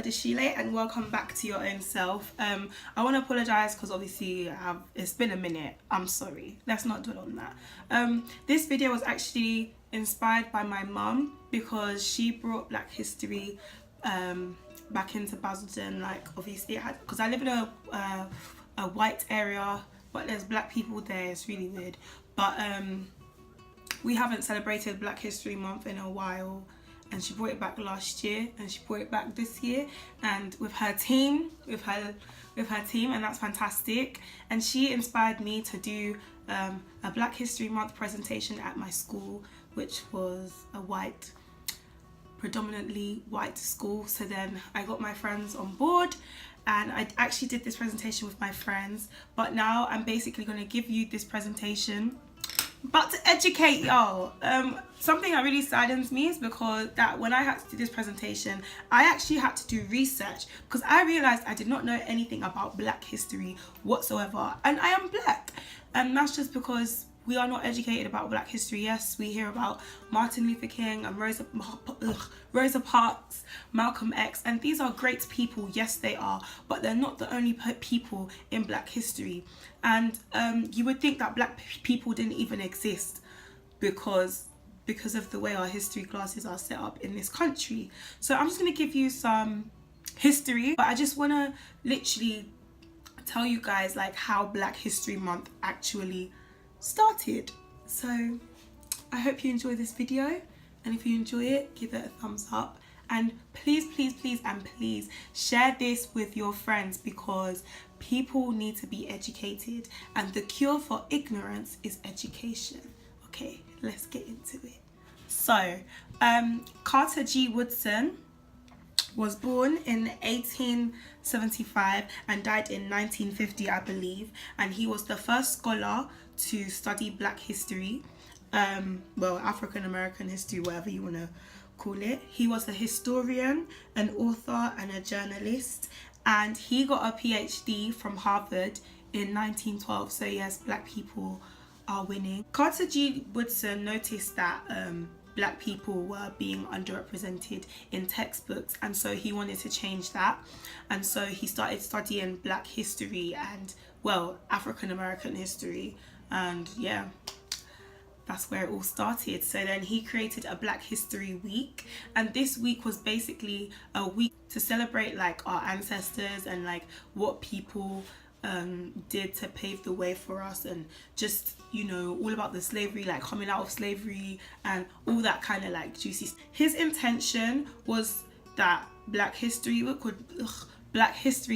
Deshile, and welcome back to Your Own Self. I want to apologise because obviously it's been a minute. I'm sorry. Let's not dwell on that. This video was actually inspired by my mum because she brought Black history back into Basildon. Like, obviously it had, because I live in a white area, but there's Black people there. It's really weird. But we haven't celebrated Black History Month in a while, and she brought it back last year and she brought it back this year, and with her team, and that's fantastic. And she inspired me to do a Black History Month presentation at my school, which was a predominantly white school. So then I got my friends on board and I actually did this presentation with my friends, but now I'm basically going to give you this presentation but to educate y'all. Something that really saddens me is because that when I had to do this presentation, I actually had to do research because I realized I did not know anything about Black history whatsoever, and I am Black, and that's just because we are not educated about Black history. Yes, we hear about Martin Luther King and Rosa Parks, Malcolm X, and these are great people. Yes, they are, but they're not the only people in Black history. And you would think that Black people didn't even exist because of the way our history classes are set up in this country. So I'm just going to give you some history, but I just want to literally tell you guys like how Black History Month actually started. So I hope you enjoy this video, and if you enjoy it, give it a thumbs up, and please share this with your friends because people need to be educated, and the cure for ignorance is education. Okay, let's get into it. So Cottagey Woodson was born in 1875 and died in 1950, I believe, and he was the first scholar to study Black history, African American history, whatever you want to call it. He was a historian, an author, and a journalist, and he got a PhD from Harvard in 1912. So yes, Black people are winning. Cottagey Woodson noticed that Black people were being underrepresented in textbooks, and so he wanted to change that, and so he started studying Black history and African American history, and yeah, that's where it all started. So then he created a Black History Week, and this week was basically a week to celebrate like our ancestors and like what people did to pave the way for us, and just, you know, all about the slavery, like coming out of slavery and all that kind of like juicy. His intention was that Black History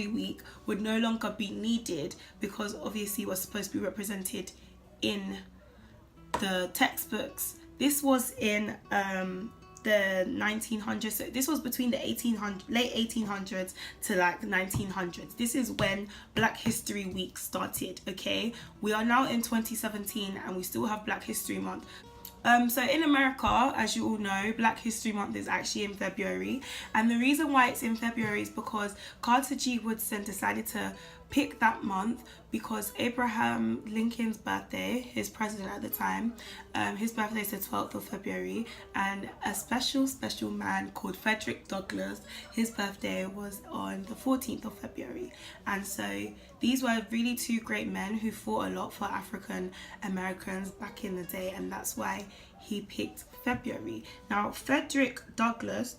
Week would no longer be needed because obviously we're supposed to be represented in the textbooks. This was in the 1900s, so this was between the late 1800s to like 1900s. This is when Black History Week started. Okay, we are now in 2017 and we still have Black History Month. So in America, as you all know, Black History Month is actually in February, and the reason why it's in February is because Cottagey Woodson decided to pick that month because Abraham Lincoln's birthday, his president at the time, his birthday is the 12th of February, and a special man called Frederick Douglass, his birthday was on the 14th of February. And so these were really two great men who fought a lot for African Americans back in the day, and that's why he picked February. Now, Frederick Douglass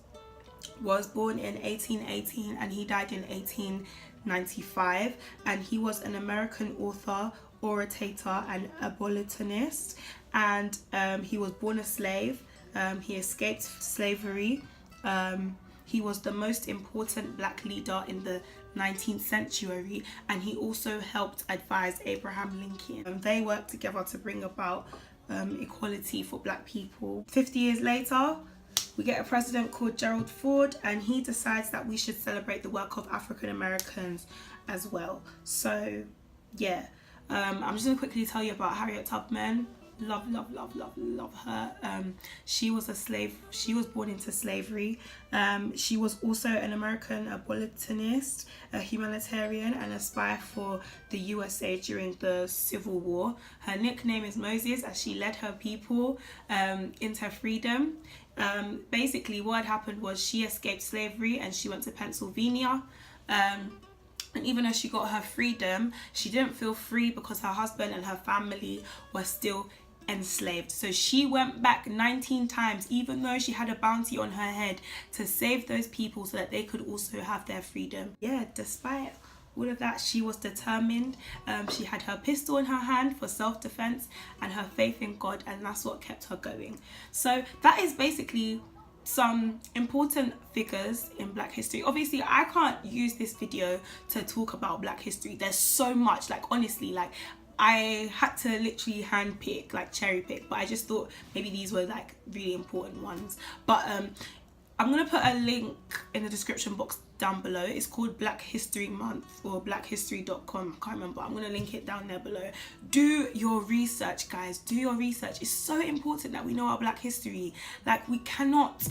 was born in 1818 and he died in 1895, and he was an American author, orator, and abolitionist, and he was born a slave. He escaped slavery. He was the most important Black leader in the 19th century, and he also helped advise Abraham Lincoln, and they worked together to bring about equality for Black people. 50 years later, we get a president called Gerald Ford, and he decides that we should celebrate the work of African Americans as well. So yeah, I'm just going to quickly tell you about Harriet Tubman. love her. She was a slave. She was born into slavery. She was also an American abolitionist, a humanitarian, and a spy for the USA during the Civil War. Her nickname is Moses, as she led her people into freedom. Basically what happened was she escaped slavery and she went to Pennsylvania. And even as she got her freedom, she didn't feel free because her husband and her family were still enslaved. So she went back 19 times, even though she had a bounty on her head, to save those people so that they could also have their freedom. Yeah, despite all of that, she was determined. She had her pistol in her hand for self-defense and her faith in God, and that's what kept her going. So that is basically some important figures in Black history. Obviously I can't use this video to talk about Black history. There's so much, like honestly, like I had to literally hand pick, like cherry pick, but I just thought maybe these were like really important ones. But I'm gonna put a link in the description box down below. It's called Black History Month, or blackhistory.com, I can't remember. I'm gonna link it down there below. Do your research, guys, do your research. It's so important that we know our Black history. Like we cannot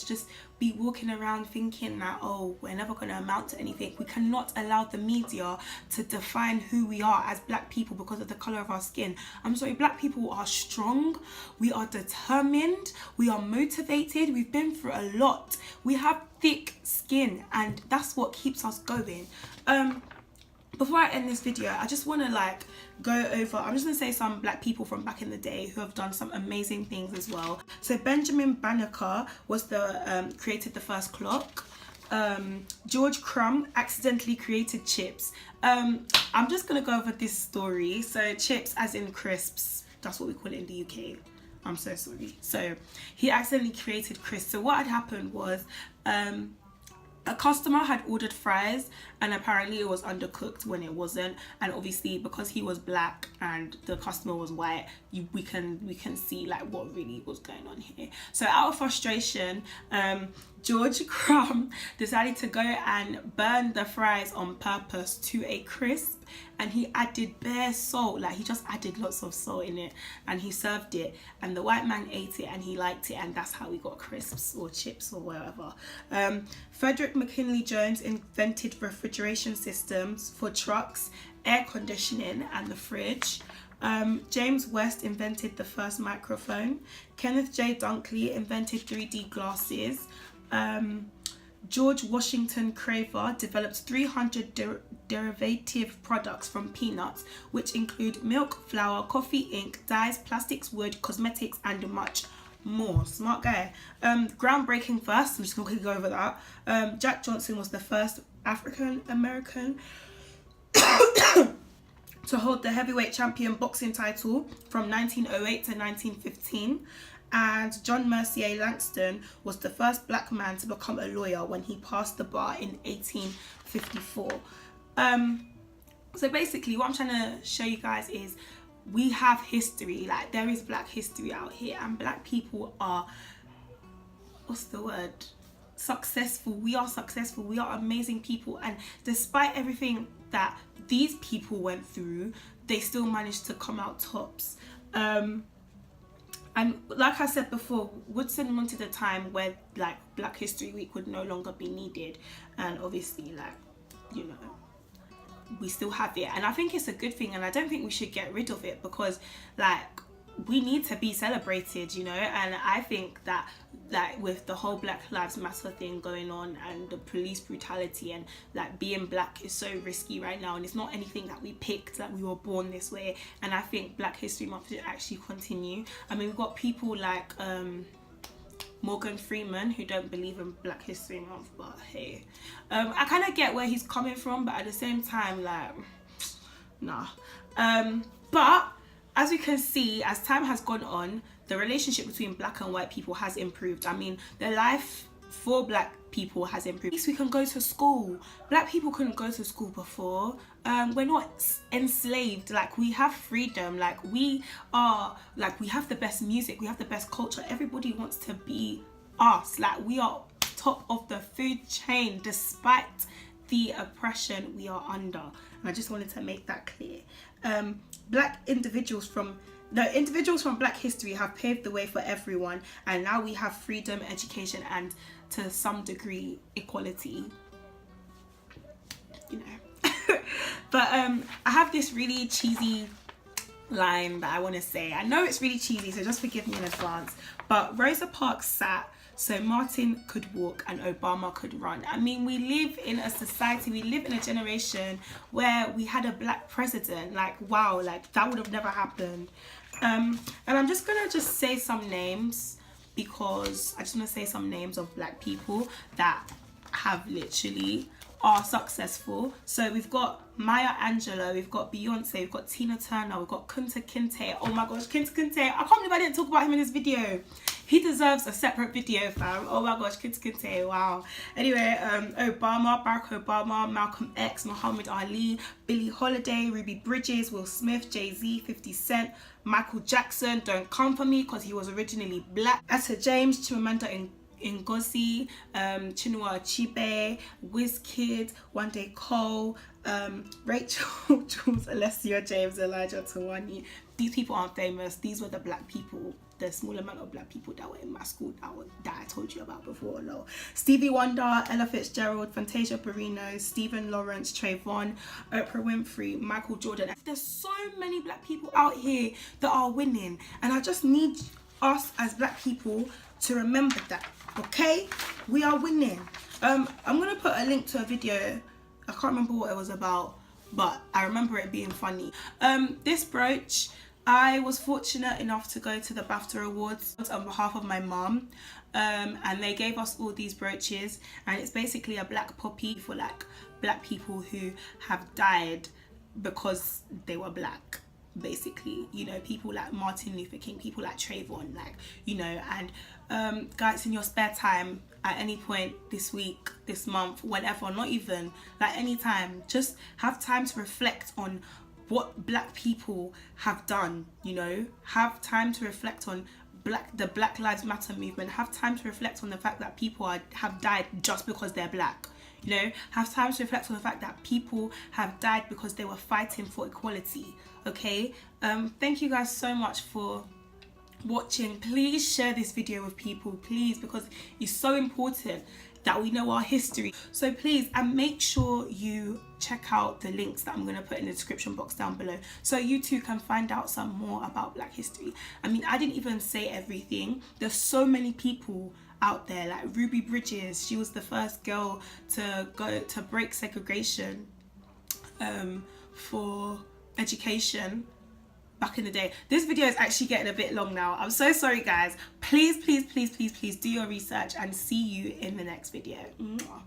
just be walking around thinking that, oh, we're never going to amount to anything. We cannot allow the media to define who we are as Black people because of the colour of our skin. I'm sorry, Black people are strong, we are determined, we are motivated, we've been through a lot, we have thick skin, and that's what keeps us going. Before I end this video, I just want to like go over, I'm just going to say some Black people from back in the day who have done some amazing things as well. So Benjamin Banneker was the created the first clock. George Crumb accidentally created chips. I'm just going to go over this story. So chips as in crisps, that's what we call it in the UK. I'm so sorry. So he accidentally created crisps. So what had happened was a customer had ordered fries and apparently it was undercooked when it wasn't, and obviously because he was Black and the customer was white, we can see like what really was going on here. So out of frustration, George Crumb decided to go and burn the fries on purpose to a crisp, and he added bare salt, like he just added lots of salt in it, and he served it, and the white man ate it and he liked it, and that's how we got crisps or chips or whatever. Frederick McKinley Jones invented refrigeration systems for trucks, air conditioning and the fridge. James West invented the first microphone. Kenneth J. Dunkley invented 3D glasses. George Washington Craver developed 300 derivative products from peanuts, which include milk, flour, coffee, ink, dyes, plastics, wood, cosmetics, and much more. Smart guy. Groundbreaking first, I'm just going to go over that. Jack Johnson was the first African American to hold the heavyweight champion boxing title from 1908 to 1915. And John Mercier Langston was the first Black man to become a lawyer when he passed the bar in 1854. So basically what I'm trying to show you guys is we have history. Like there is Black history out here, and Black people are, what's the word, successful. We are successful, we are amazing people, and despite everything that these people went through, they still managed to come out tops. And like I said before, Woodson wanted a time where like Black History Week would no longer be needed, and obviously, like, you know, we still have it, and I think it's a good thing, and I don't think we should get rid of it, because like we need to be celebrated, you know. And I think that like with the whole Black Lives Matter thing going on and the police brutality, and like being Black is so risky right now, and it's not anything that we picked, like we were born this way. And I think Black History Month should actually continue. I mean, we've got people like Morgan Freeman who don't believe in Black History Month, but hey, I kind of get where he's coming from, but at the same time, like, nah. But as we can see, as time has gone on, the relationship between Black and white people has improved. I mean, the life for Black people has improved. At least we can go to school. Black people couldn't go to school before. We're not enslaved. Like, we have freedom. Like, we are, like, we have the best music, we have the best culture. Everybody wants to be us. Like, we are top of the food chain despite the oppression we are under. And I just wanted to make that clear. Individuals from Black history have paved the way for everyone, and now we have freedom, education, and to some degree equality, you know. But I have this really cheesy line that I want to say. I know it's really cheesy, so just forgive me in advance. But Rosa Parks sat so Martin could walk and Obama could run. I mean, we live in a society, we live in a generation where we had a Black president. Like, wow, like that would have never happened. And I'm just gonna say some names, because I just want to say some names of Black people that have literally are successful. So we've got Maya Angelou, we've got Beyonce, we've got Tina Turner, we've got Kunta Kinte. Oh my gosh, Kunta Kinte, I can't believe I didn't talk about him in this video. He deserves a separate video, fam. Oh my gosh, Kunta Kinte, wow. Anyway, Obama, Barack Obama, Malcolm X, Muhammad Ali, Billie Holiday, Ruby Bridges, Will Smith, Jay-Z, 50 Cent, Michael Jackson, don't come for me because he was originally Black, Etta James, Chimamanda Ngozi, Chinua Achebe, Wizkid, Wande Cole, Rachel, Jules, Alessia James, Elijah Tawani. These people aren't famous. These were the Black people, the small amount of Black people that were in my school that I told you about before. No. Stevie Wonder, Ella Fitzgerald, Fantasia Barrino, Stephen Lawrence, Trayvon, Oprah Winfrey, Michael Jordan. There's so many Black people out here that are winning, and I just need us as Black people to remember that. Okay, we are winning. I'm gonna put a link to a video. I can't remember what it was about, but I remember it being funny. This brooch, I was fortunate enough to go to the BAFTA Awards on behalf of my mum, and they gave us all these brooches, and it's basically a Black poppy for like Black people who have died because they were Black. Basically, you know, people like Martin Luther King, people like Trayvon, like, you know. And guys, in your spare time at any point this week, this month, whatever, not even like any time, just have time to reflect on what Black people have done, you know. Have time to reflect on the Black Lives Matter movement. Have time to reflect on the fact that people have died just because they're Black. You know, have time to reflect on the fact that people have died because they were fighting for equality. Okay, thank you guys so much for watching. Please share this video with people, please, because it's so important that we know our history. So please, and make sure you check out the links that I'm going to put in the description box down below, so you too can find out some more about Black history. I mean, I didn't even say everything. There's so many people out there, like Ruby Bridges. She was the first girl to go to break segregation for education back in the day. This video is actually getting a bit long now. I'm so sorry, guys. Please, please, please, please, please do your research, and see you in the next video. Mwah.